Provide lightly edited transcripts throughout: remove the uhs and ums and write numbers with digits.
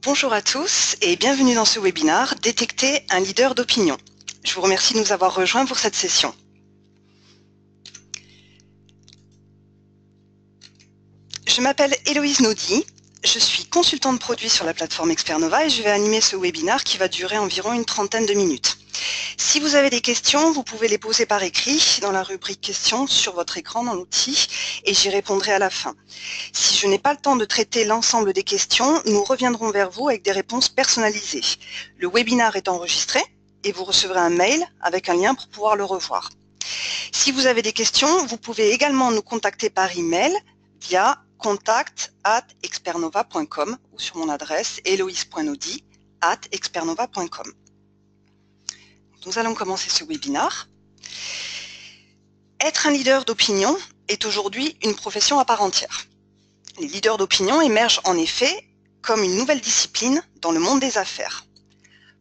Bonjour à tous et bienvenue dans ce webinaire « Détecter un leader d'opinion ». Je vous remercie de nous avoir rejoints pour cette session. Je m'appelle Héloïse Naudy, je suis consultante produit sur la plateforme Expernova et je vais animer ce webinaire qui va durer environ une trentaine de minutes. Si vous avez des questions, vous pouvez les poser par écrit dans la rubrique questions sur votre écran dans l'outil et j'y répondrai à la fin. Si je n'ai pas le temps de traiter l'ensemble des questions, nous reviendrons vers vous avec des réponses personnalisées. Le webinaire est enregistré et vous recevrez un mail avec un lien pour pouvoir le revoir. Si vous avez des questions, vous pouvez également nous contacter par email via contact@expernova.com ou sur mon adresse heloise.naudy@expernova.com. Nous allons commencer ce webinaire. Être un leader d'opinion est aujourd'hui une profession à part entière. Les leaders d'opinion émergent en effet comme une nouvelle discipline dans le monde des affaires.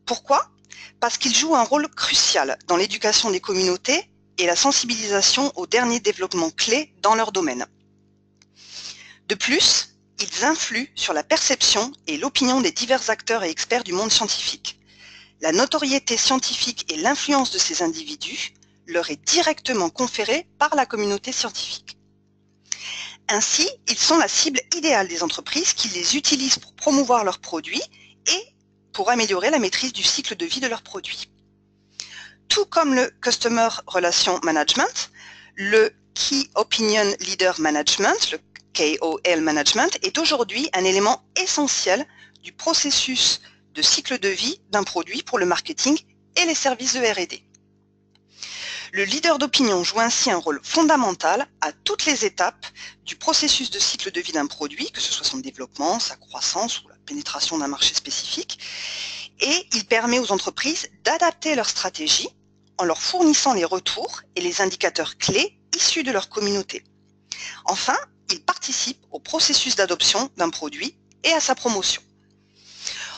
Pourquoi ? Parce qu'ils jouent un rôle crucial dans l'éducation des communautés et la sensibilisation aux derniers développements clés dans leur domaine. De plus, ils influent sur la perception et l'opinion des divers acteurs et experts du monde scientifique. La notoriété scientifique et l'influence de ces individus leur est directement conférée par la communauté scientifique. Ainsi, ils sont la cible idéale des entreprises qui les utilisent pour promouvoir leurs produits et pour améliorer la maîtrise du cycle de vie de leurs produits. Tout comme le Customer Relation Management, le Key Opinion Leader Management, le KOL Management, est aujourd'hui un élément essentiel du processus de cycle de vie d'un produit pour le marketing et les services de R&D. Le leader d'opinion joue ainsi un rôle fondamental à toutes les étapes du processus de cycle de vie d'un produit, que ce soit son développement, sa croissance ou la pénétration d'un marché spécifique, et il permet aux entreprises d'adapter leur stratégie en leur fournissant les retours et les indicateurs clés issus de leur communauté. Enfin, il participe au processus d'adoption d'un produit et à sa promotion.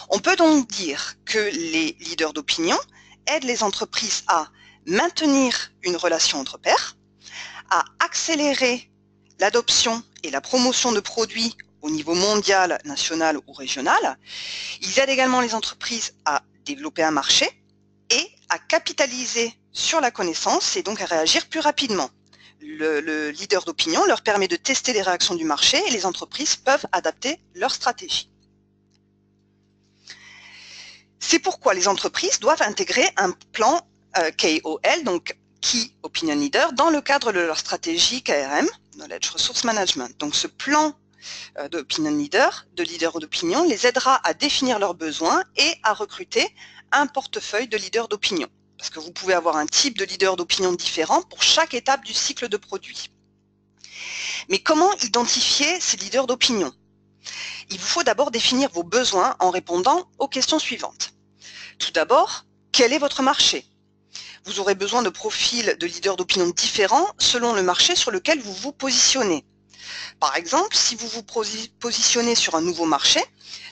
On peut donc dire que les leaders d'opinion aident les entreprises à maintenir une relation entre pairs, à accélérer l'adoption et la promotion de produits au niveau mondial, national ou régional. Ils aident également les entreprises à développer un marché et à capitaliser sur la connaissance et donc à réagir plus rapidement. Le leader d'opinion leur permet de tester les réactions du marché et les entreprises peuvent adapter leur stratégie. C'est pourquoi les entreprises doivent intégrer un plan KOL, donc Key Opinion Leader, dans le cadre de leur stratégie KRM, Knowledge Resource Management. Donc ce plan d'opinion leader, de leader d'opinion, les aidera à définir leurs besoins et à recruter un portefeuille de leaders d'opinion. Parce que vous pouvez avoir un type de leader d'opinion différent pour chaque étape du cycle de produit. Mais comment identifier ces leaders d'opinion ? Il vous faut d'abord définir vos besoins en répondant aux questions suivantes. Tout d'abord, quel est votre marché ? Vous aurez besoin de profils de leaders d'opinion différents selon le marché sur lequel vous vous positionnez. Par exemple, si vous vous positionnez sur un nouveau marché,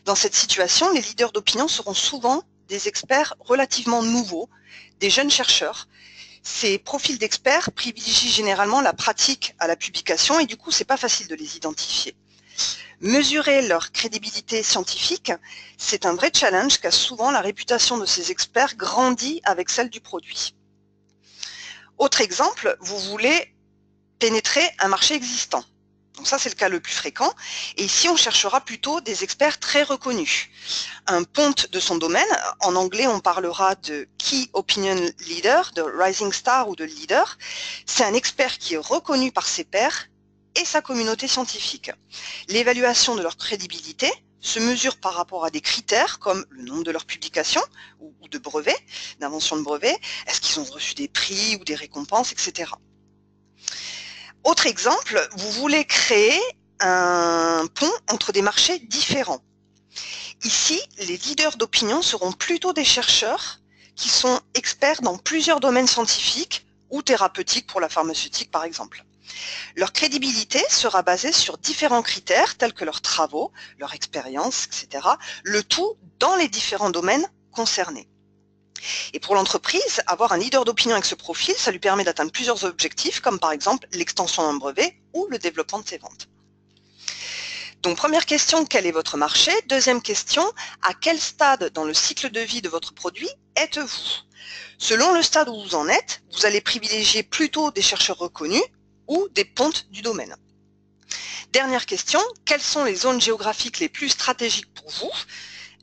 dans cette situation, les leaders d'opinion seront souvent des experts relativement nouveaux, des jeunes chercheurs. Ces profils d'experts privilégient généralement la pratique à la publication et du coup, c'est pas facile de les identifier. Mesurer leur crédibilité scientifique, c'est un vrai challenge car souvent la réputation de ces experts grandit avec celle du produit. Autre exemple, vous voulez pénétrer un marché existant. Donc ça, c'est le cas le plus fréquent. Et ici, on cherchera plutôt des experts très reconnus. Un ponte de son domaine, en anglais, on parlera de Key Opinion Leader, de Rising Star ou de Leader. C'est un expert qui est reconnu par ses pairs et sa communauté scientifique. L'évaluation de leur crédibilité se mesure par rapport à des critères comme le nombre de leurs publications ou de brevets, d'invention de brevets, est-ce qu'ils ont reçu des prix ou des récompenses, etc. Autre exemple, vous voulez créer un pont entre des marchés différents. Ici, les leaders d'opinion seront plutôt des chercheurs qui sont experts dans plusieurs domaines scientifiques ou thérapeutiques pour la pharmaceutique par exemple. Leur crédibilité sera basée sur différents critères tels que leurs travaux, leur expérience, etc. Le tout dans les différents domaines concernés. Et pour l'entreprise, avoir un leader d'opinion avec ce profil, ça lui permet d'atteindre plusieurs objectifs, comme par exemple l'extension d'un brevet ou le développement de ses ventes. Donc, première question, quel est votre marché? Deuxième question, à quel stade dans le cycle de vie de votre produit êtes-vous? Selon le stade où vous en êtes, vous allez privilégier plutôt des chercheurs reconnus ou des pontes du domaine. Dernière question, quelles sont les zones géographiques les plus stratégiques pour vous?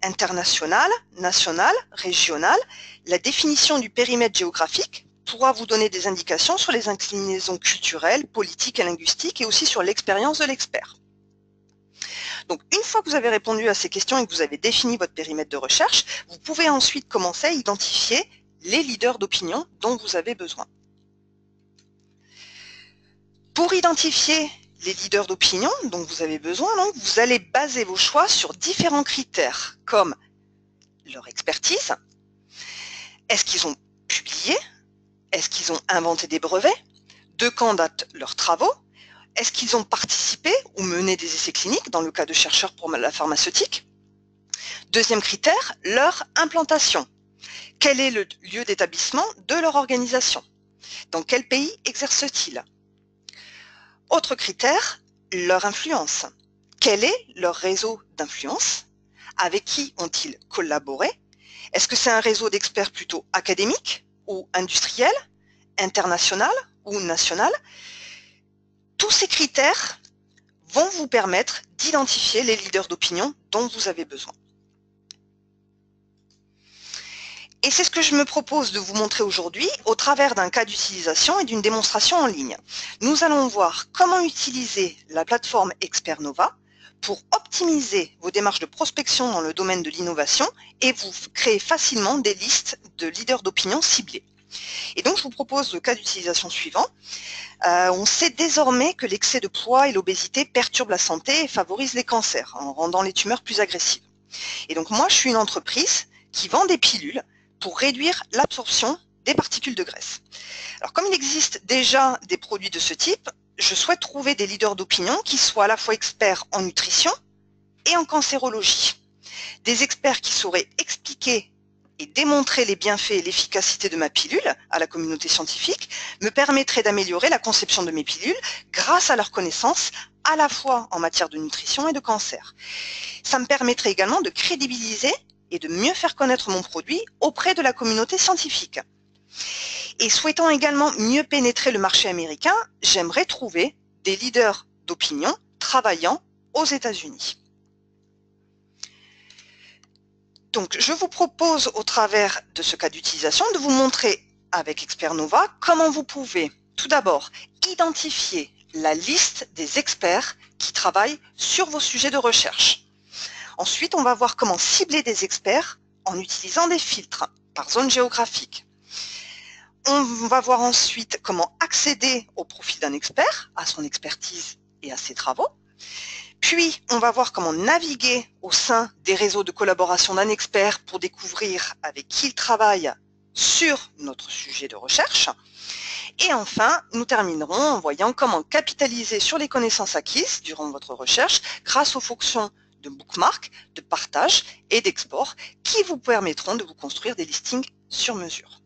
Internationales, nationales, régionales. La définition du périmètre géographique pourra vous donner des indications sur les inclinaisons culturelles, politiques et linguistiques et aussi sur l'expérience de l'expert. Donc, une fois que vous avez répondu à ces questions et que vous avez défini votre périmètre de recherche, vous pouvez ensuite commencer à identifier les leaders d'opinion dont vous avez besoin. Pour identifier les leaders d'opinion dont vous avez besoin, donc, vous allez baser vos choix sur différents critères comme leur expertise, est-ce qu'ils ont publié, est-ce qu'ils ont inventé des brevets, de quand datent leurs travaux, est-ce qu'ils ont participé ou mené des essais cliniques dans le cas de chercheurs pour la pharmaceutique. Deuxième critère, leur implantation. Quel est le lieu d'établissement de leur organisation? Dans quel pays exercent-ils? Autre critère, leur influence. Quel est leur réseau d'influence? Avec qui ont-ils collaboré? Est-ce que c'est un réseau d'experts plutôt académique ou industriel, international ou national? Tous ces critères vont vous permettre d'identifier les leaders d'opinion dont vous avez besoin. Et c'est ce que je me propose de vous montrer aujourd'hui au travers d'un cas d'utilisation et d'une démonstration en ligne. Nous allons voir comment utiliser la plateforme ExpertNova pour optimiser vos démarches de prospection dans le domaine de l'innovation et vous créer facilement des listes de leaders d'opinion ciblés. Et donc, je vous propose le cas d'utilisation suivant. On sait désormais que l'excès de poids et l'obésité perturbent la santé et favorisent les cancers en rendant les tumeurs plus agressives. Et donc, moi, je suis une entreprise qui vend des pilules pour réduire l'absorption des particules de graisse. Alors, comme il existe déjà des produits de ce type, je souhaite trouver des leaders d'opinion qui soient à la fois experts en nutrition et en cancérologie. Des experts qui sauraient expliquer et démontrer les bienfaits et l'efficacité de ma pilule à la communauté scientifique me permettrait d'améliorer la conception de mes pilules grâce à leurs connaissances à la fois en matière de nutrition et de cancer. Ça me permettrait également de crédibiliser et de mieux faire connaître mon produit auprès de la communauté scientifique. Et souhaitant également mieux pénétrer le marché américain, j'aimerais trouver des leaders d'opinion travaillant aux États-Unis. Donc, je vous propose au travers de ce cas d'utilisation de vous montrer avec ExpertNova comment vous pouvez tout d'abord identifier la liste des experts qui travaillent sur vos sujets de recherche. Ensuite, on va voir comment cibler des experts en utilisant des filtres par zone géographique. On va voir ensuite comment accéder au profil d'un expert, à son expertise et à ses travaux. Puis, on va voir comment naviguer au sein des réseaux de collaboration d'un expert pour découvrir avec qui il travaille sur notre sujet de recherche. Et enfin, nous terminerons en voyant comment capitaliser sur les connaissances acquises durant votre recherche grâce aux fonctions de bookmark, de partage et d'export qui vous permettront de vous construire des listings sur mesure.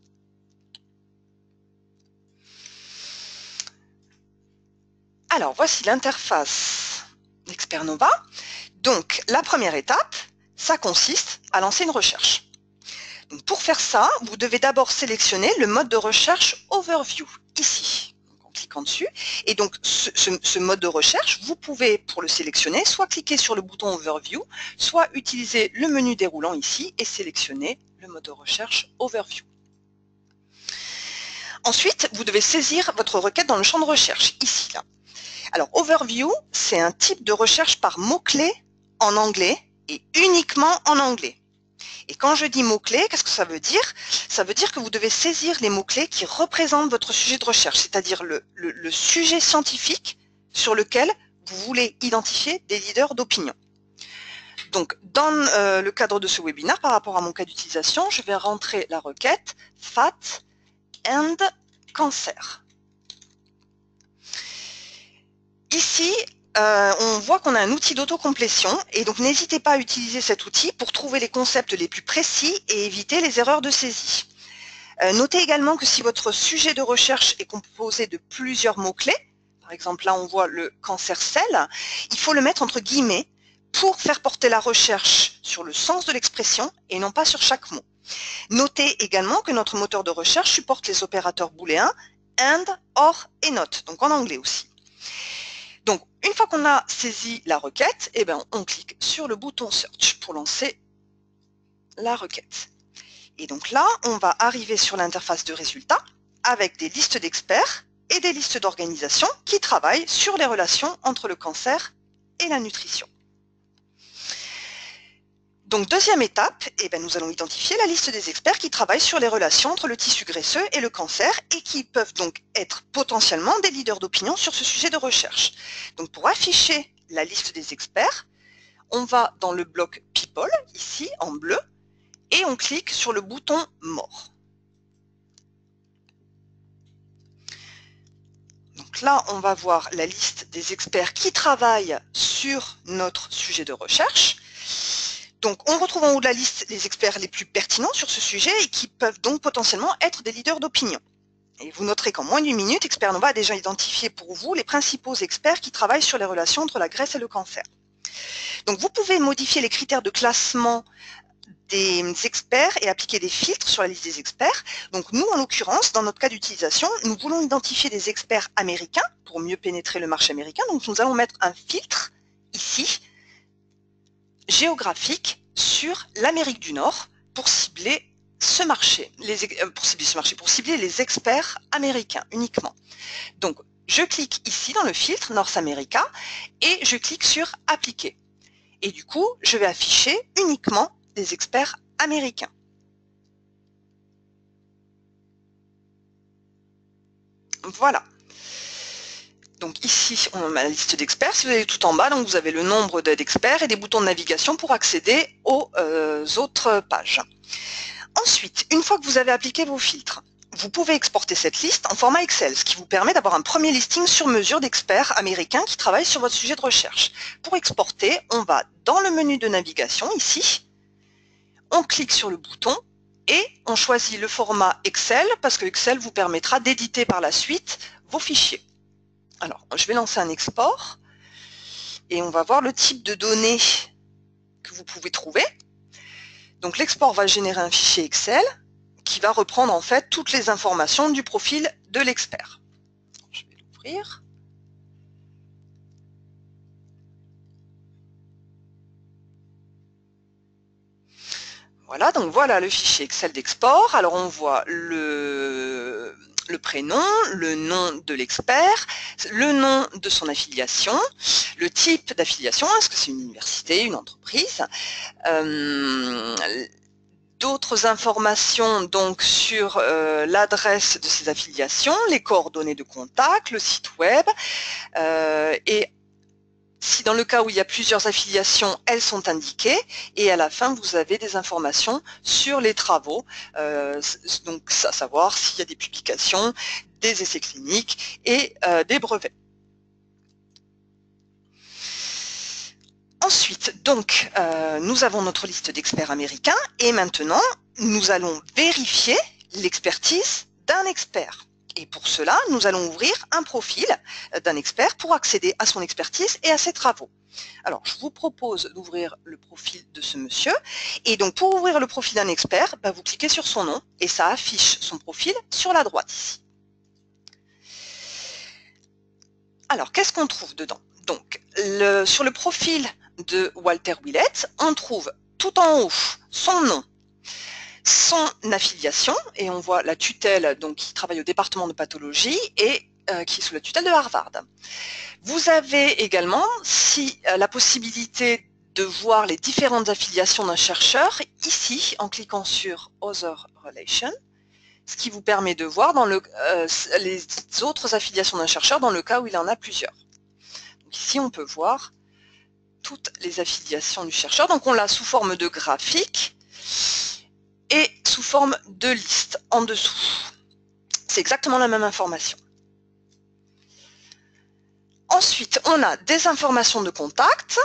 Alors, voici l'interface ExpertNova. Donc, la première étape, ça consiste à lancer une recherche. Donc, pour faire ça, vous devez d'abord sélectionner le mode de recherche Overview, ici, en cliquant dessus. Et donc, ce mode de recherche, vous pouvez, pour le sélectionner, soit cliquer sur le bouton Overview, soit utiliser le menu déroulant ici et sélectionner le mode de recherche Overview. Ensuite, vous devez saisir votre requête dans le champ de recherche, ici, là. Alors, Overview, c'est un type de recherche par mots-clés en anglais et uniquement en anglais. Et quand je dis mots-clés, qu'est-ce que ça veut dire? Ça veut dire que vous devez saisir les mots-clés qui représentent votre sujet de recherche, c'est-à-dire le sujet scientifique sur lequel vous voulez identifier des leaders d'opinion. Donc, dans le cadre de ce webinaire, par rapport à mon cas d'utilisation, je vais rentrer la requête Fat and Cancer. Ici, on voit qu'on a un outil d'autocomplétion et donc n'hésitez pas à utiliser cet outil pour trouver les concepts les plus précis et éviter les erreurs de saisie. Notez également que si votre sujet de recherche est composé de plusieurs mots-clés, par exemple là on voit le cancer cell, il faut le mettre entre guillemets pour faire porter la recherche sur le sens de l'expression et non pas sur chaque mot. Notez également que notre moteur de recherche supporte les opérateurs booléens and, or et not, donc en anglais aussi. Donc, une fois qu'on a saisi la requête, eh ben, on clique sur le bouton Search pour lancer la requête. Et donc là, on va arriver sur l'interface de résultats avec des listes d'experts et des listes d'organisations qui travaillent sur les relations entre le cancer et la nutrition. Donc, deuxième étape, eh ben, nous allons identifier la liste des experts qui travaillent sur les relations entre le tissu graisseux et le cancer et qui peuvent donc être potentiellement des leaders d'opinion sur ce sujet de recherche. Donc, pour afficher la liste des experts, on va dans le bloc People, ici, en bleu, et on clique sur le bouton More. Donc là, on va voir la liste des experts qui travaillent sur notre sujet de recherche. Donc, on retrouve en haut de la liste les experts les plus pertinents sur ce sujet et qui peuvent donc potentiellement être des leaders d'opinion. Et vous noterez qu'en moins d'une minute, Expert Nova a déjà identifié pour vous les principaux experts qui travaillent sur les relations entre la graisse et le cancer. Donc, vous pouvez modifier les critères de classement des experts et appliquer des filtres sur la liste des experts. Donc, nous, en l'occurrence, dans notre cas d'utilisation, nous voulons identifier des experts américains pour mieux pénétrer le marché américain. Donc, nous allons mettre un filtre ici, géographique sur l'Amérique du Nord pour cibler ce marché, pour cibler les experts américains uniquement. Donc, je clique ici dans le filtre North America et je clique sur Appliquer. Et du coup, je vais afficher uniquement des experts américains. Voilà. Donc ici, on a la liste d'experts. Si vous allez tout en bas, donc vous avez le nombre d'experts et des boutons de navigation pour accéder aux autres pages. Ensuite, une fois que vous avez appliqué vos filtres, vous pouvez exporter cette liste en format Excel, ce qui vous permet d'avoir un premier listing sur mesure d'experts américains qui travaillent sur votre sujet de recherche. Pour exporter, on va dans le menu de navigation, ici, on clique sur le bouton et on choisit le format Excel parce que Excel vous permettra d'éditer par la suite vos fichiers. Alors, je vais lancer un export et on va voir le type de données que vous pouvez trouver. Donc, l'export va générer un fichier Excel qui va reprendre en fait toutes les informations du profil de l'expert. Je vais l'ouvrir. Voilà, donc voilà le fichier Excel d'export. Alors, on voit le prénom, le nom de l'expert, le nom de son affiliation, le type d'affiliation, est-ce que c'est une université, une entreprise, d'autres informations donc sur l'adresse de ses affiliations, les coordonnées de contact, le site web, et si dans le cas où il y a plusieurs affiliations, elles sont indiquées, et à la fin, vous avez des informations sur les travaux, donc à savoir s'il y a des publications, des essais cliniques et des brevets. Ensuite, donc, nous avons notre liste d'experts américains, et maintenant, nous allons vérifier l'expertise d'un expert. Et pour cela, nous allons ouvrir un profil d'un expert pour accéder à son expertise et à ses travaux. Alors, je vous propose d'ouvrir le profil de ce monsieur. Et donc, pour ouvrir le profil d'un expert, vous cliquez sur son nom et ça affiche son profil sur la droite ici. Alors, qu'est-ce qu'on trouve dedans? Donc, sur le profil de Walter Willett, on trouve tout en haut son nom, son affiliation, et on voit la tutelle, donc qui travaille au département de pathologie et qui est sous la tutelle de Harvard. Vous avez également la possibilité de voir les différentes affiliations d'un chercheur ici en cliquant sur Other Relations, ce qui vous permet de voir dans les autres affiliations d'un chercheur dans le cas où il en a plusieurs. Donc ici, on peut voir toutes les affiliations du chercheur. Donc on l'a sous forme de graphique et sous forme de liste en dessous. C'est exactement la même information. Ensuite, on a des informations de contact,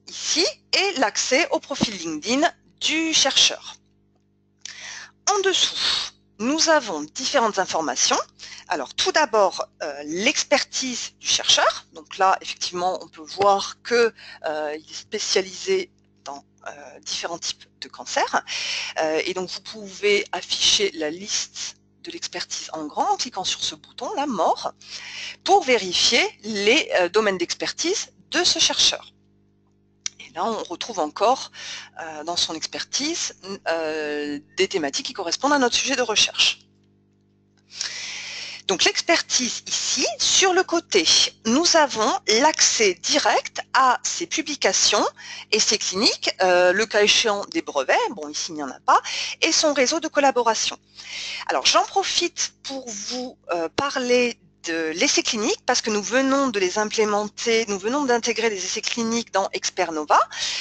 ici, et l'accès au profil LinkedIn du chercheur. En dessous, nous avons différentes informations. Alors, tout d'abord, l'expertise du chercheur. Donc là, effectivement, on peut voir qu'il est spécialisé dans différents types de cancers. Et donc, vous pouvez afficher la liste de l'expertise en grand en cliquant sur ce bouton, là, mort, pour vérifier les domaines d'expertise de ce chercheur. Et là, on retrouve encore dans son expertise des thématiques qui correspondent à notre sujet de recherche. Donc l'expertise ici, sur le côté, nous avons l'accès direct à ses publications et ses cliniques, le cas échéant des brevets, bon ici il n'y en a pas, et son réseau de collaboration. Alors j'en profite pour vous parler de l'essai clinique parce que nous venons de les implémenter, nous venons d'intégrer les essais cliniques dans Expernova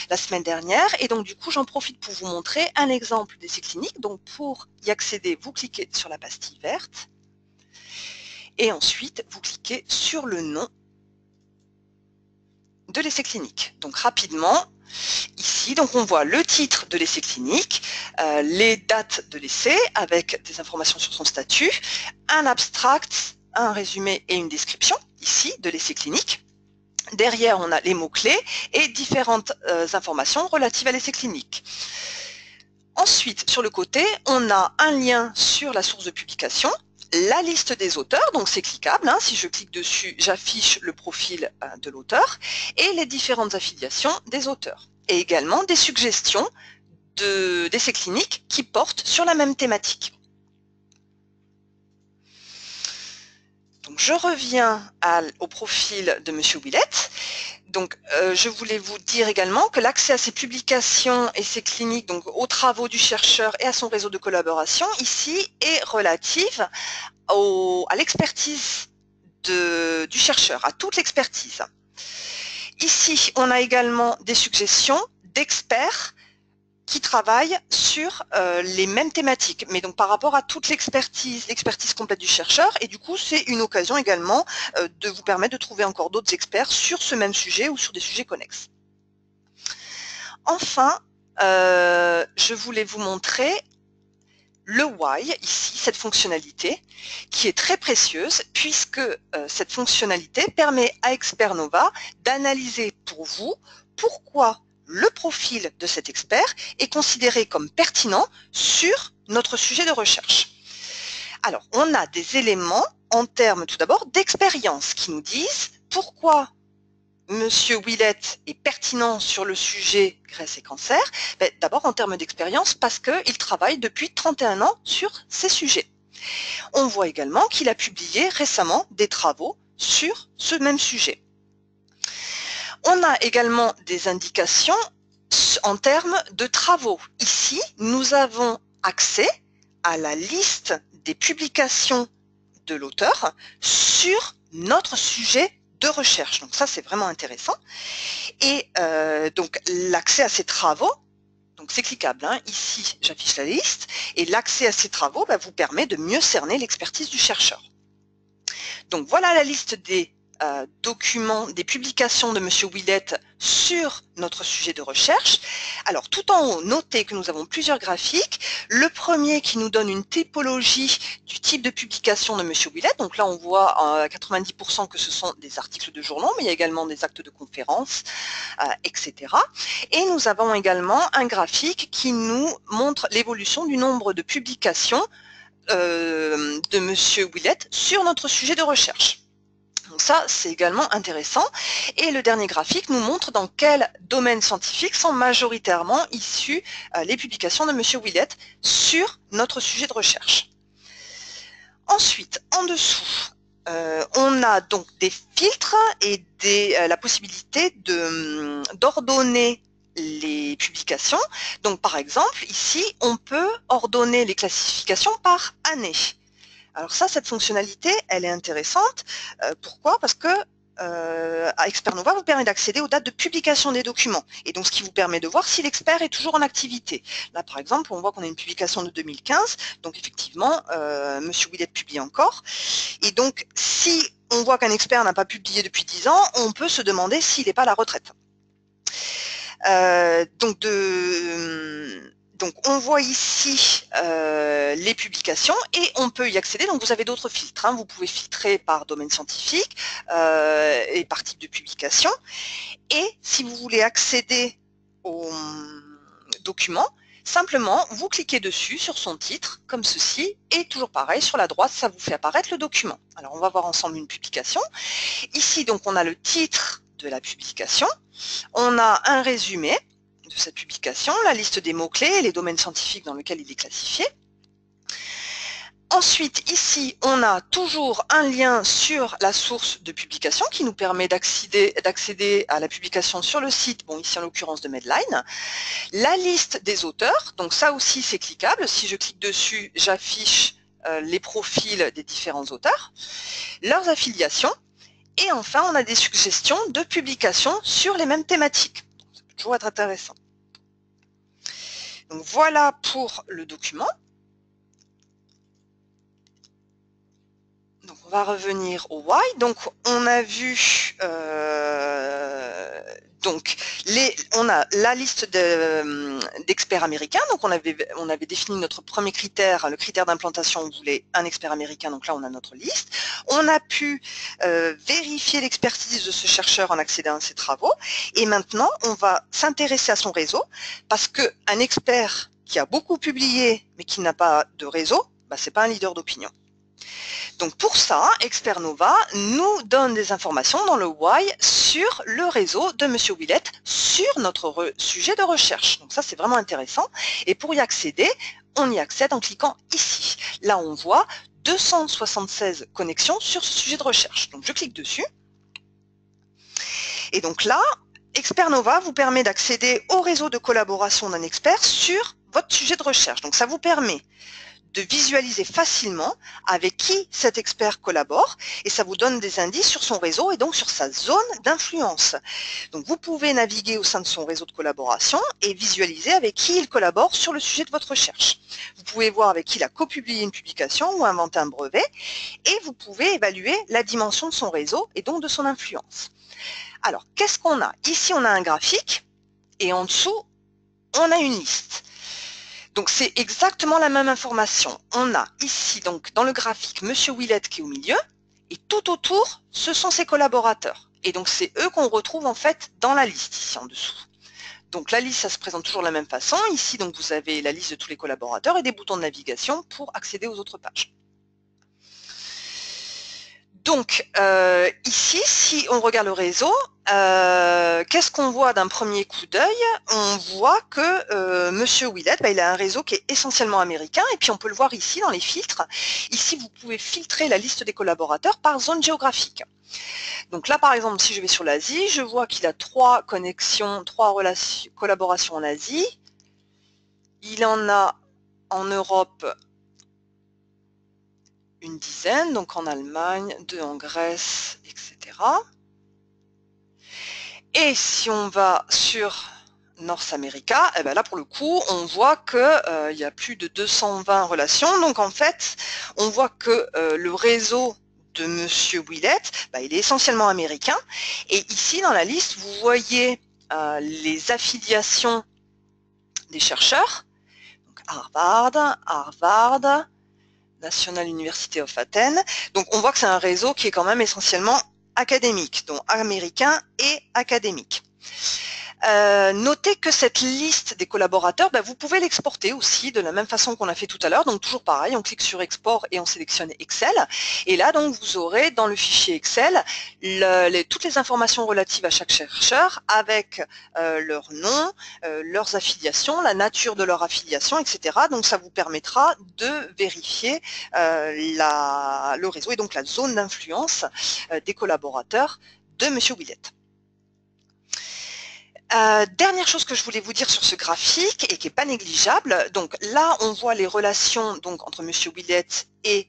la semaine dernière et donc du coup j'en profite pour vous montrer un exemple d'essai clinique. Donc pour y accéder, vous cliquez sur la pastille verte et ensuite vous cliquez sur le nom de l'essai clinique. Donc rapidement, ici, donc on voit le titre de l'essai clinique, les dates de l'essai avec des informations sur son statut, un abstract, un résumé et une description ici de l'essai clinique. Derrière, on a les mots-clés et différentes informations relatives à l'essai clinique. Ensuite, sur le côté, on a un lien sur la source de publication, la liste des auteurs, donc c'est cliquable, hein, si je clique dessus, j'affiche le profil de l'auteur et les différentes affiliations des auteurs. Et également des suggestions d'essais cliniques qui portent sur la même thématique. Donc je reviens au profil de Monsieur Willett. Donc je voulais vous dire également que l'accès à ses publications et ses cliniques, donc aux travaux du chercheur et à son réseau de collaboration, ici est relative à l'expertise du chercheur, à toute l'expertise. Ici, on a également des suggestions d'experts qui travaillent sur les mêmes thématiques, mais donc par rapport à toute l'expertise complète du chercheur, et du coup c'est une occasion également de vous permettre de trouver encore d'autres experts sur ce même sujet ou sur des sujets connexes. Enfin, je voulais vous montrer le Why, ici, cette fonctionnalité, qui est très précieuse, puisque cette fonctionnalité permet à Expernova d'analyser pour vous pourquoi le profil de cet expert est considéré comme pertinent sur notre sujet de recherche. Alors, on a des éléments en termes tout d'abord d'expérience qui nous disent pourquoi Monsieur Willett est pertinent sur le sujet graisse et cancer. D'abord en termes d'expérience parce qu'il travaille depuis 31 ans sur ces sujets. On voit également qu'il a publié récemment des travaux sur ce même sujet. On a également des indications en termes de travaux. Ici, nous avons accès à la liste des publications de l'auteur sur notre sujet de recherche. Donc ça, c'est vraiment intéressant. Et donc l'accès à ces travaux, donc c'est cliquable, hein. Ici, j'affiche la liste, et l'accès à ces travaux vous permet de mieux cerner l'expertise du chercheur. Donc voilà la liste des documents, des publications de Monsieur Willett sur notre sujet de recherche. Alors tout en haut, notez que nous avons plusieurs graphiques. Le premier qui nous donne une typologie du type de publication de Monsieur Willett. Donc là on voit à 90% que ce sont des articles de journaux, mais il y a également des actes de conférences, etc. Et nous avons également un graphique qui nous montre l'évolution du nombre de publications de Monsieur Willett sur notre sujet de recherche. Donc ça, c'est également intéressant. Et le dernier graphique nous montre dans quel domaine scientifique sont majoritairement issues les publications de Monsieur Willett sur notre sujet de recherche. Ensuite, en dessous, on a donc des filtres et la possibilité d'ordonner les publications. Donc par exemple, ici, on peut ordonner les classifications par année. Alors ça, cette fonctionnalité, elle est intéressante. Pourquoi? Parce que Expernova vous permet d'accéder aux dates de publication des documents. Et donc, ce qui vous permet de voir si l'expert est toujours en activité. Là, par exemple, on voit qu'on a une publication de 2015. Donc, effectivement, Monsieur Willett publie encore. Et donc, si on voit qu'un expert n'a pas publié depuis 10 ans, on peut se demander s'il n'est pas à la retraite. Donc, Donc, on voit ici les publications et on peut y accéder. Donc, vous avez d'autres filtres. Hein. Vous pouvez filtrer par domaine scientifique et par type de publication. Et si vous voulez accéder au document, simplement, vous cliquez dessus sur son titre, comme ceci, et toujours pareil, sur la droite, ça vous fait apparaître le document. Alors, on va voir ensemble une publication. Ici, donc, on a le titre de la publication. On a un résumé de cette publication, la liste des mots-clés et les domaines scientifiques dans lesquels il est classifié. Ensuite, ici, on a toujours un lien sur la source de publication qui nous permet d'accéder à la publication sur le site, bon ici en l'occurrence de Medline. La liste des auteurs, donc ça aussi c'est cliquable. Si je clique dessus, j'affiche les profils des différents auteurs, leurs affiliations, et enfin on a des suggestions de publications sur les mêmes thématiques. Ça peut toujours être intéressant. Donc voilà pour le document. Donc on va revenir au why. Donc on a vu on a la liste d'experts américains. Donc on avait défini notre premier critère, le critère d'implantation. On voulait un expert américain. Donc là on a notre liste. On a pu vérifier l'expertise de ce chercheur en accédant à ses travaux. Et maintenant on va s'intéresser à son réseau parce qu'un expert qui a beaucoup publié mais qui n'a pas de réseau, bah, c'est pas un leader d'opinion. Donc pour ça, Expernova nous donne des informations dans le why sur le réseau de Monsieur Willett sur notre sujet de recherche. Donc ça, c'est vraiment intéressant. Et pour y accéder, on y accède en cliquant ici. Là, on voit 276 connexions sur ce sujet de recherche. Donc je clique dessus. Et donc là, Expernova vous permet d'accéder au réseau de collaboration d'un expert sur votre sujet de recherche. Donc ça vous permet de visualiser facilement avec qui cet expert collabore et ça vous donne des indices sur son réseau et donc sur sa zone d'influence. Donc vous pouvez naviguer au sein de son réseau de collaboration et visualiser avec qui il collabore sur le sujet de votre recherche. Vous pouvez voir avec qui il a copublié une publication ou inventé un brevet et vous pouvez évaluer la dimension de son réseau et donc de son influence. Alors, qu'est-ce qu'on a? Ici, on a un graphique et en dessous, on a une liste. Donc c'est exactement la même information. On a ici donc dans le graphique Monsieur Willett qui est au milieu et tout autour ce sont ses collaborateurs. Et donc c'est eux qu'on retrouve en fait dans la liste ici en dessous. Donc la liste ça se présente toujours de la même façon. Ici donc vous avez la liste de tous les collaborateurs et des boutons de navigation pour accéder aux autres pages. Donc ici, si on regarde le réseau, qu'est-ce qu'on voit d'un premier coup d'œil? On voit que Monsieur Willett, il a un réseau qui est essentiellement américain et puis on peut le voir ici dans les filtres. Ici, vous pouvez filtrer la liste des collaborateurs par zone géographique. Donc là, par exemple, si je vais sur l'Asie, je vois qu'il a 3 connexions, 3 collaborations en Asie. Il en a en Europe une dizaine, donc en Allemagne, 2 en Grèce, etc. Et si on va sur North America, eh ben là pour le coup, on voit que y a plus de 220 relations. Donc en fait, on voit que le réseau de Monsieur Willett, il est essentiellement américain. Et ici dans la liste, vous voyez les affiliations des chercheurs. Donc Harvard, National University of Athens. Donc on voit que c'est un réseau qui est quand même essentiellement académique, donc américain et académique. Notez que cette liste des collaborateurs, vous pouvez l'exporter aussi de la même façon qu'on a fait tout à l'heure. Donc toujours pareil, on clique sur export et on sélectionne Excel. Et là donc vous aurez dans le fichier Excel toutes les informations relatives à chaque chercheur avec leur nom, leurs affiliations, la nature de leur affiliation, etc. Donc ça vous permettra de vérifier le réseau et donc la zone d'influence des collaborateurs de Monsieur Willett. Dernière chose que je voulais vous dire sur ce graphique et qui n'est pas négligeable, donc là on voit les relations donc entre Monsieur Willett et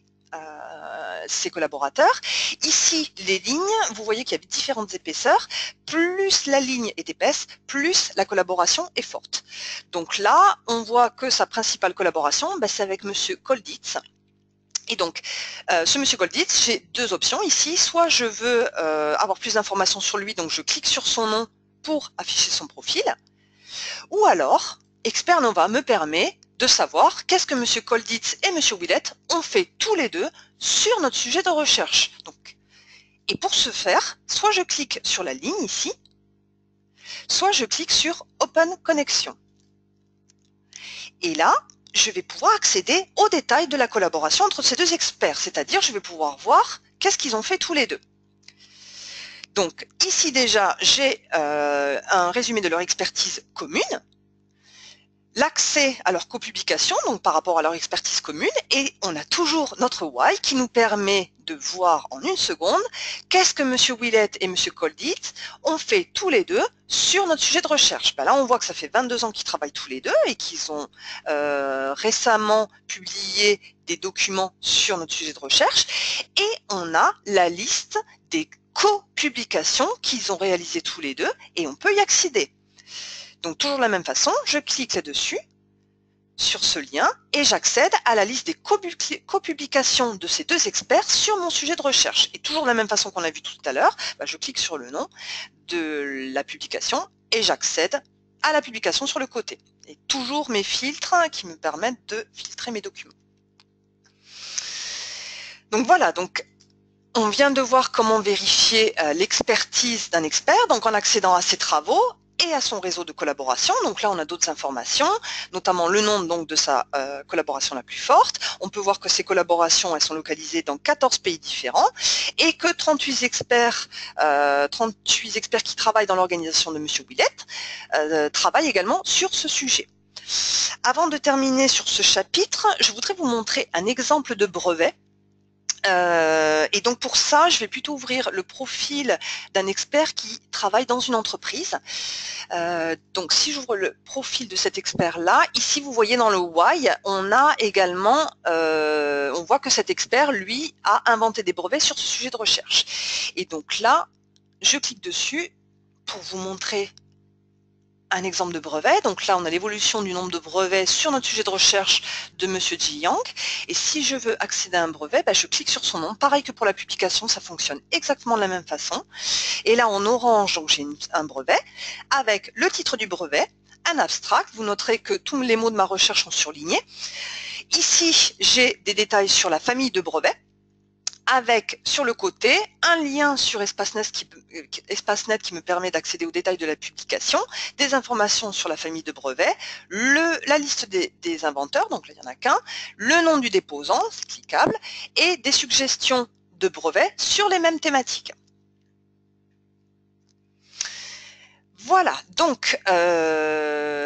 ses collaborateurs. Ici les lignes, vous voyez qu'il y a différentes épaisseurs, plus la ligne est épaisse, plus la collaboration est forte. Donc là on voit que sa principale collaboration, c'est avec Monsieur Kolditz. Et donc, ce Monsieur Kolditz, j'ai 2 options ici, soit je veux avoir plus d'informations sur lui, donc je clique sur son nom pour afficher son profil, ou alors Expert Nova me permet de savoir qu'est-ce que M. Kolditz et M. Willett ont fait tous les deux sur notre sujet de recherche. Donc, et pour ce faire, soit je clique sur la ligne ici, soit je clique sur Open Connection. Et là, je vais pouvoir accéder aux détails de la collaboration entre ces deux experts, c'est-à-dire je vais pouvoir voir qu'est-ce qu'ils ont fait tous les deux. Donc ici déjà, j'ai un résumé de leur expertise commune, l'accès à leur copublication, donc par rapport à leur expertise commune, et on a toujours notre why qui nous permet de voir en une seconde qu'est-ce que M. Willett et M. Kolditz ont fait tous les deux sur notre sujet de recherche. Ben là, on voit que ça fait 22 ans qu'ils travaillent tous les deux et qu'ils ont récemment publié des documents sur notre sujet de recherche, et on a la liste des co-publications qu'ils ont réalisées tous les deux, et on peut y accéder. Donc toujours de la même façon, je clique là-dessus, sur ce lien, et j'accède à la liste des copublications de ces deux experts sur mon sujet de recherche. Et toujours de la même façon qu'on a vu tout à l'heure, bah, je clique sur le nom de la publication et j'accède à la publication sur le côté. Et toujours mes filtres qui me permettent de filtrer mes documents. Donc voilà, donc on vient de voir comment vérifier l'expertise d'un expert, donc en accédant à ses travaux et à son réseau de collaboration. Donc là, on a d'autres informations, notamment le nom donc de sa collaboration la plus forte. On peut voir que ces collaborations, elles sont localisées dans 14 pays différents et que 38 experts qui travaillent dans l'organisation de M. Willett travaillent également sur ce sujet. Avant de terminer sur ce chapitre, je voudrais vous montrer un exemple de brevet. Et donc pour ça, je vais plutôt ouvrir le profil d'un expert qui travaille dans une entreprise. Donc si j'ouvre le profil de cet expert-là, ici vous voyez dans le why, on a également, on voit que cet expert, lui, a inventé des brevets sur ce sujet de recherche. Et donc là, je clique dessus pour vous montrer un exemple de brevet. Donc là, on a l'évolution du nombre de brevets sur notre sujet de recherche de Monsieur Ji Yang. Et si je veux accéder à un brevet, je clique sur son nom. Pareil que pour la publication, ça fonctionne exactement de la même façon. Et là, en orange, donc j'ai un brevet avec le titre du brevet, un abstract. Vous noterez que tous les mots de ma recherche sont surlignés. Ici, j'ai des détails sur la famille de brevets, avec sur le côté un lien sur EspaceNet qui me permet d'accéder aux détails de la publication, des informations sur la famille de brevets, la liste des inventeurs, donc là il n'y en a qu'un, le nom du déposant, c'est cliquable, et des suggestions de brevets sur les mêmes thématiques. Voilà, donc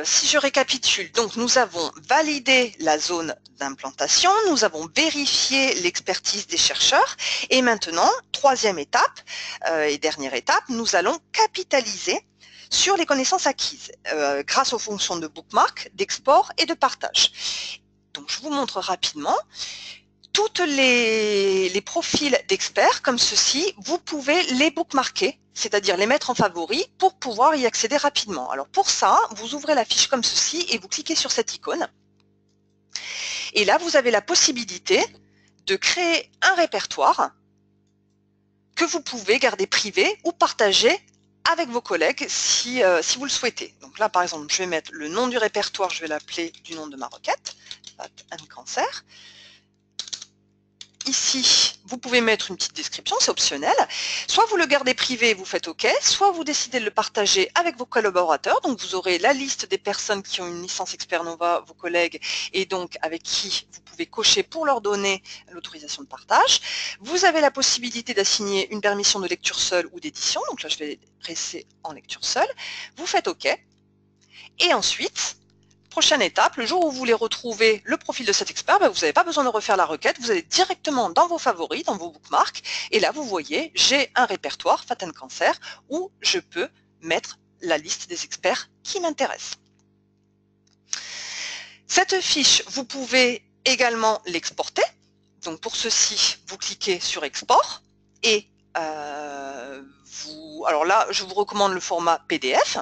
si je récapitule, donc nous avons validé la zone d'implantation, nous avons vérifié l'expertise des chercheurs et maintenant, troisième étape et dernière étape, nous allons capitaliser sur les connaissances acquises grâce aux fonctions de bookmark, d'export et de partage. Donc je vous montre rapidement. Toutes les profils d'experts comme ceci, vous pouvez les bookmarker, c'est-à-dire les mettre en favori pour pouvoir y accéder rapidement. Alors pour ça, vous ouvrez la fiche comme ceci et vous cliquez sur cette icône. Et là, vous avez la possibilité de créer un répertoire que vous pouvez garder privé ou partager avec vos collègues si vous le souhaitez. Donc là, par exemple, je vais mettre le nom du répertoire, je vais l'appeler du nom de ma requête, Fat and Cancer. Ici, vous pouvez mettre une petite description, c'est optionnel. Soit vous le gardez privé, vous faites OK, soit vous décidez de le partager avec vos collaborateurs. Donc, vous aurez la liste des personnes qui ont une licence Expert Nova, vos collègues, et donc avec qui vous pouvez cocher pour leur donner l'autorisation de partage. Vous avez la possibilité d'assigner une permission de lecture seule ou d'édition. Donc là, je vais rester en lecture seule. Vous faites OK. Et ensuite, prochaine étape, le jour où vous voulez retrouver le profil de cet expert, vous n'avez pas besoin de refaire la requête, vous allez directement dans vos favoris, dans vos bookmarks, et là vous voyez, j'ai un répertoire Fat and Cancer où je peux mettre la liste des experts qui m'intéressent. Cette fiche, vous pouvez également l'exporter. Donc pour ceci, vous cliquez sur Export et alors là, je vous recommande le format PDF.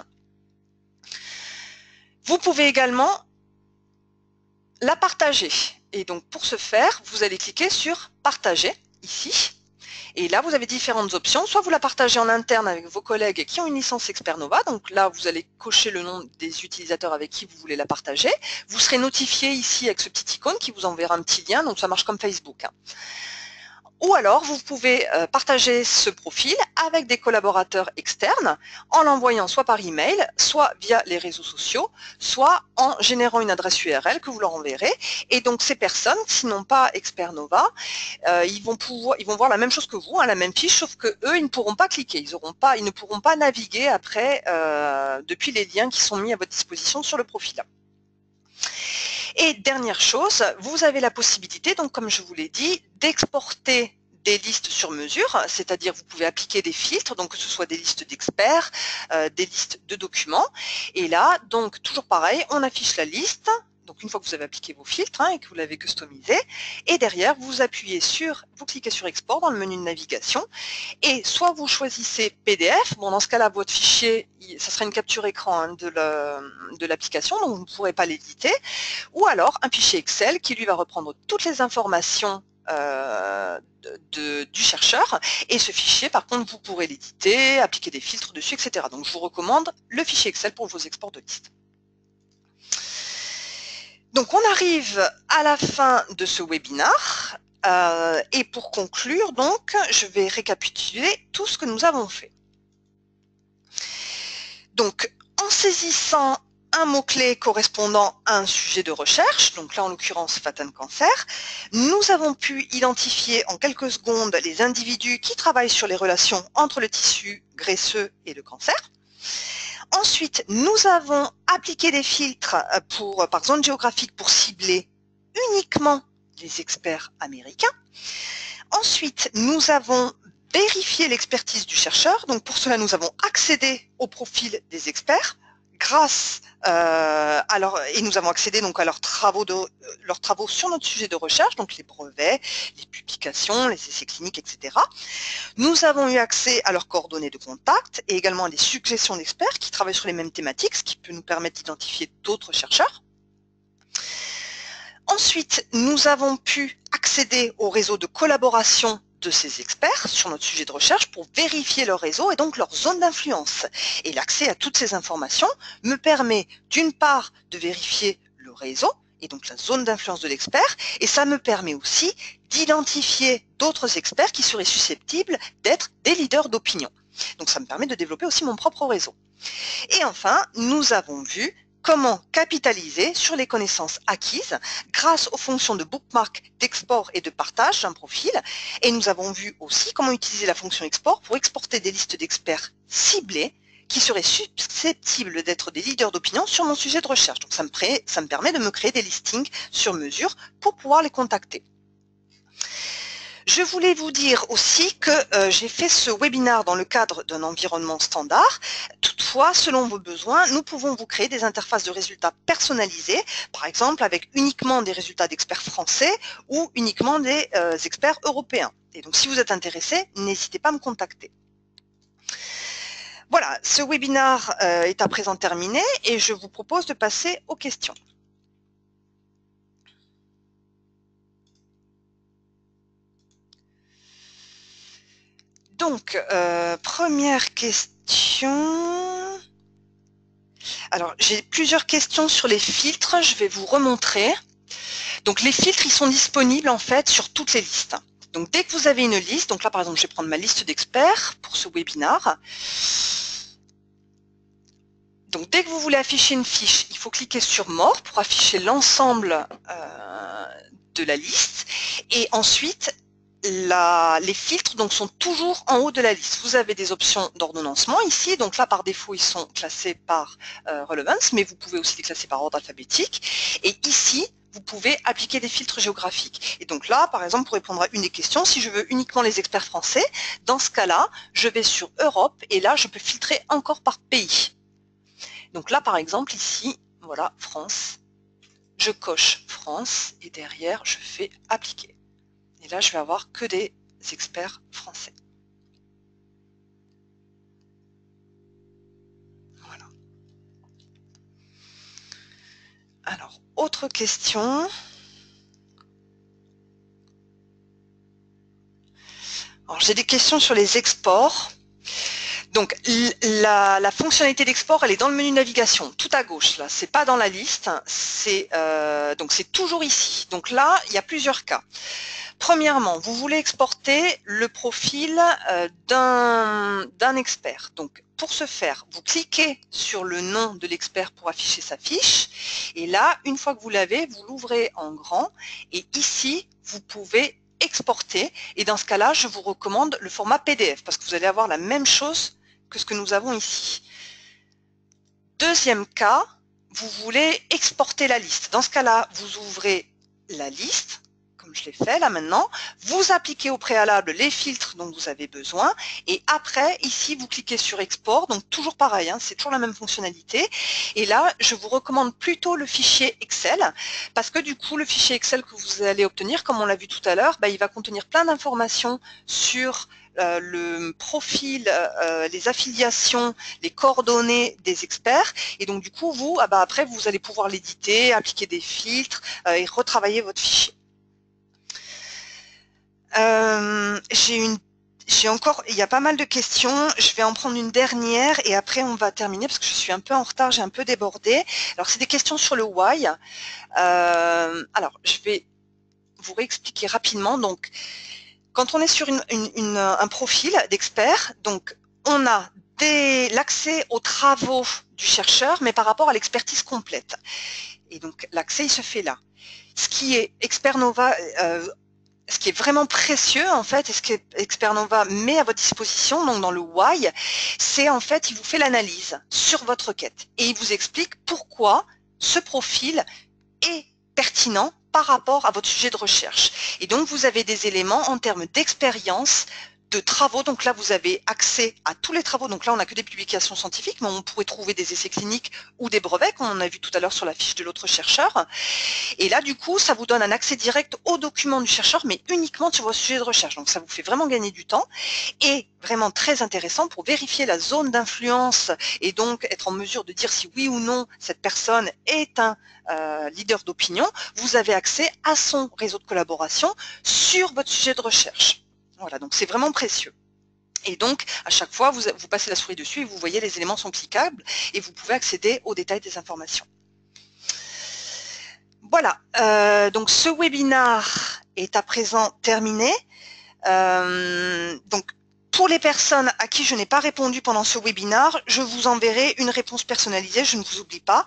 Vous pouvez également la partager. Et donc pour ce faire, vous allez cliquer sur Partager, ici. Et là, vous avez différentes options. Soit vous la partagez en interne avec vos collègues qui ont une licence Expert-Nova. Donc là, vous allez cocher le nom des utilisateurs avec qui vous voulez la partager. Vous serez notifié ici avec ce petit icône qui vous enverra un petit lien. Donc ça marche comme Facebook. Ou alors, vous pouvez partager ce profil avec des collaborateurs externes en l'envoyant soit par email, soit via les réseaux sociaux, soit en générant une adresse URL que vous leur enverrez. Et donc, ces personnes, s'ils n'ont pas Expert Nova, ils vont voir la même chose que vous, hein, la même fiche, sauf que eux, ils ne pourront pas cliquer, ils ne pourront pas naviguer après depuis les liens qui sont mis à votre disposition sur le profil. Et dernière chose, vous avez la possibilité, donc comme je vous l'ai dit, d'exporter des listes sur mesure, c'est-à-dire vous pouvez appliquer des filtres, donc que ce soit des listes d'experts, des listes de documents. Et là, donc toujours pareil, on affiche la liste. Donc une fois que vous avez appliqué vos filtres et que vous l'avez customisé, et derrière vous vous cliquez sur export dans le menu de navigation, et soit vous choisissez PDF, bon dans ce cas-là votre fichier, ça sera une capture écran de l'application, donc vous ne pourrez pas l'éditer, ou alors un fichier Excel qui lui va reprendre toutes les informations du chercheur, et ce fichier par contre vous pourrez l'éditer, appliquer des filtres dessus, etc. Donc je vous recommande le fichier Excel pour vos exports de listes. Donc on arrive à la fin de ce webinaire et pour conclure, donc, je vais récapituler tout ce que nous avons fait. Donc en saisissant un mot-clé correspondant à un sujet de recherche, donc là en l'occurrence Fatan Cancer, nous avons pu identifier en quelques secondes les individus qui travaillent sur les relations entre le tissu graisseux et le cancer. Ensuite, nous avons appliqué des filtres par zone géographique pour cibler uniquement les experts américains. Ensuite, nous avons vérifié l'expertise du chercheur. Donc pour cela, nous avons accédé au profil des experts et nous avons accédé donc à leurs travaux sur notre sujet de recherche, donc les brevets, les publications, les essais cliniques, etc. Nous avons eu accès à leurs coordonnées de contact et également à des suggestions d'experts qui travaillent sur les mêmes thématiques, ce qui peut nous permettre d'identifier d'autres chercheurs. Ensuite, nous avons pu accéder au réseau de collaboration de ces experts sur notre sujet de recherche pour vérifier leur réseau et donc leur zone d'influence. Et l'accès à toutes ces informations me permet d'une part de vérifier le réseau et donc la zone d'influence de l'expert, et ça me permet aussi d'identifier d'autres experts qui seraient susceptibles d'être des leaders d'opinion. Donc ça me permet de développer aussi mon propre réseau. Et enfin, nous avons vu comment capitaliser sur les connaissances acquises grâce aux fonctions de bookmark, d'export et de partage d'un profil. Et nous avons vu aussi comment utiliser la fonction export pour exporter des listes d'experts ciblés qui seraient susceptibles d'être des leaders d'opinion sur mon sujet de recherche. Donc ça me permet de me créer des listings sur mesure pour pouvoir les contacter. Je voulais vous dire aussi que j'ai fait ce webinaire dans le cadre d'un environnement standard. Toutefois, selon vos besoins, nous pouvons vous créer des interfaces de résultats personnalisées, par exemple avec uniquement des résultats d'experts français ou uniquement des experts européens. Et donc, si vous êtes intéressé, n'hésitez pas à me contacter. Voilà, ce webinaire est à présent terminé et je vous propose de passer aux questions. Donc, première question. Alors, j'ai plusieurs questions sur les filtres. Je vais vous remontrer. Donc, les filtres, ils sont disponibles en fait sur toutes les listes. Donc, dès que vous avez une liste, donc là, par exemple, je vais prendre ma liste d'experts pour ce webinaire. Donc, dès que vous voulez afficher une fiche, il faut cliquer sur More pour afficher l'ensemble de la liste. Et ensuite, les filtres donc, sont toujours en haut de la liste. Vous avez des options d'ordonnancement ici. Donc là, par défaut, ils sont classés par relevance, mais vous pouvez aussi les classer par ordre alphabétique. Et ici, vous pouvez appliquer des filtres géographiques. Et donc là, par exemple, pour répondre à une des questions, si je veux uniquement les experts français, dans ce cas-là, je vais sur Europe et là, je peux filtrer encore par pays. Donc là, par exemple, ici, voilà, France. Je coche France et derrière, je fais appliquer. Et là, je vais avoir que des experts français. Voilà. Alors, autre question. Alors, j'ai des questions sur les exports. Donc, la fonctionnalité d'export, elle est dans le menu navigation, tout à gauche. Là, c'est pas dans la liste. Donc, c'est toujours ici. Donc là, il y a plusieurs cas. Premièrement, vous voulez exporter le profil d'un expert. Donc, pour ce faire, vous cliquez sur le nom de l'expert pour afficher sa fiche. Et là, une fois que vous l'avez, vous l'ouvrez en grand. Et ici, vous pouvez exporter. Et dans ce cas-là, je vous recommande le format PDF parce que vous allez avoir la même chose que ce que nous avons ici. Deuxième cas, vous voulez exporter la liste. Dans ce cas-là, vous ouvrez la liste, comme je l'ai fait là maintenant, vous appliquez au préalable les filtres dont vous avez besoin et après, ici, vous cliquez sur export, donc toujours pareil, hein, c'est toujours la même fonctionnalité. Et là, je vous recommande plutôt le fichier Excel parce que du coup, le fichier Excel que vous allez obtenir, comme on l'a vu tout à l'heure, il va contenir plein d'informations sur le profil, les affiliations, les coordonnées des experts et donc du coup vous après vous allez pouvoir l'éditer, appliquer des filtres et retravailler votre fichier. Il y a pas mal de questions, je vais en prendre une dernière et après on va terminer parce que je suis un peu en retard, j'ai un peu débordé. Alors c'est des questions sur le why. Alors je vais vous réexpliquer rapidement. Donc quand on est sur un profil d'expert, donc on a l'accès aux travaux du chercheur, mais par rapport à l'expertise complète. Et donc l'accès, il se fait là. Ce qui est Expernova, ce qui est vraiment précieux en fait, et ce que Expernova met à votre disposition, donc dans le why, c'est en fait, il vous fait l'analyse sur votre requête et il vous explique pourquoi ce profil est pertinent par rapport à votre sujet de recherche. Et donc, vous avez des éléments en termes d'expérience, de travaux. Donc là, vous avez accès à tous les travaux. Donc là, on n'a que des publications scientifiques, mais on pourrait trouver des essais cliniques ou des brevets, comme on a vu tout à l'heure sur la fiche de l'autre chercheur. Et là, du coup, ça vous donne un accès direct aux documents du chercheur, mais uniquement sur vos sujets de recherche. Donc ça vous fait vraiment gagner du temps et vraiment très intéressant pour vérifier la zone d'influence et donc être en mesure de dire si oui ou non cette personne est un leader d'opinion. Vous avez accès à son réseau de collaboration sur votre sujet de recherche. Voilà, donc c'est vraiment précieux. Et donc, à chaque fois, vous passez la souris dessus et vous voyez les éléments sont cliquables et vous pouvez accéder aux détails des informations. Voilà, donc ce webinaire est à présent terminé. Donc, pour les personnes à qui je n'ai pas répondu pendant ce webinaire, je vous enverrai une réponse personnalisée, je ne vous oublie pas.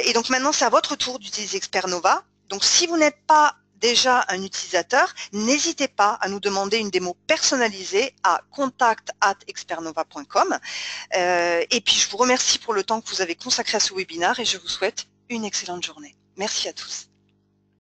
Et donc maintenant, c'est à votre tour d'utiliser Expernova. Donc, si vous n'êtes pas déjà un utilisateur, n'hésitez pas à nous demander une démo personnalisée à contact@expernova.com. Et puis, je vous remercie pour le temps que vous avez consacré à ce webinaire et je vous souhaite une excellente journée. Merci à tous.